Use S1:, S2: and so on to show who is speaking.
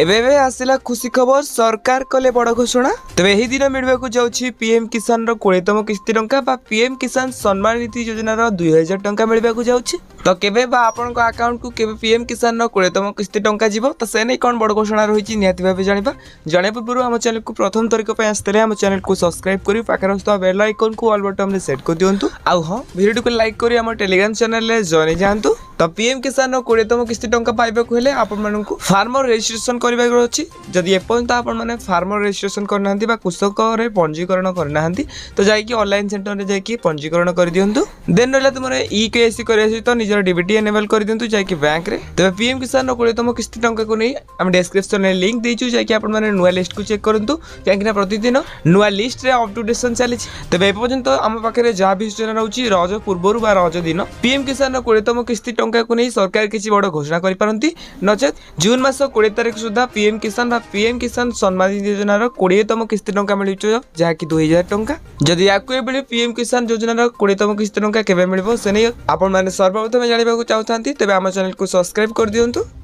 S1: एबे आसिला खुशी खबर सरकार कले बड़ घोषणा। तेबे एही दिन मिलवाक जाउछि पीएम किसान रो 20तम किस्ती टंका बा पीएम किसान सम्मान निधि योजना रो 2000 टंका मिलवाक जाउछि। तो केबे बा आपन को अकाउंट को केबे पीएम किसान रो 20तम किस्ती टंका जीवो तो से नै कोन बड़ घोषणा रहिछि निहाती भाबे जानिबा। जाने पूर्व हम चैनल को प्रथम तरीका पे आस्तले हम चैनल को सब्सक्राइब करी पाखर तो बेल आइकन को ऑल बटन में सेट कर दियंतु। आ हां वीडियो को लाइक करी हम टेलीग्राम चैनल ले जॉइन जानतु। तो पीएम किसान रो 20तम किस्ती टंका पाइबा को हेले आपन मानन को फार्मर रजिस्ट्रेशन करबा अछि। जदि एपर्यंत आपण माने फार्मर रजिस्ट्रेशन करनांती बा कृषक रे पंजीकरण करनांती तो जाई कि ऑनलाइन सेंटर रे जाई कि पंजीकरण कर दियंतु। देन रहला तुमरे ई केसी करे अछि तो निजर डीबीटी एनेबल कर दियंतु जाई कि बैंक रे। तबे पीएम किसान रो 20तम किस्ती टंका को नै हम डिस्क्रिप्शन रे लिंक देइछु जाई कि आपण माने नुवा लिस्ट को चेक करंतु काहे कि प्रतिदिन नुवा लिस्ट रे अपडेशन चली। तबे ए पर्यंत हम पाखरे जा भी सूचना रहउछि रज पूर्वरु बा रज दिन पीएम किसान रो 20तम किस्ती टंका को नै सरकार किछि बड़ घोषणा करि पारंती। नचेत जून मास 20 तारिख सुधा पीएम किसान सम्मान निधि योजना रो 20तम किस्ती टंका मिलुछ जहा कि 2000 टंका। जदि याकु एबेले पीएम किसान योजना रो 20तम किस्ती टंका केबे मिलबो से नै आपण माने सर्वप्रथम जानिबा को चाहतांती तेबे हम चैनल को सब्सक्राइब कर दियंतु।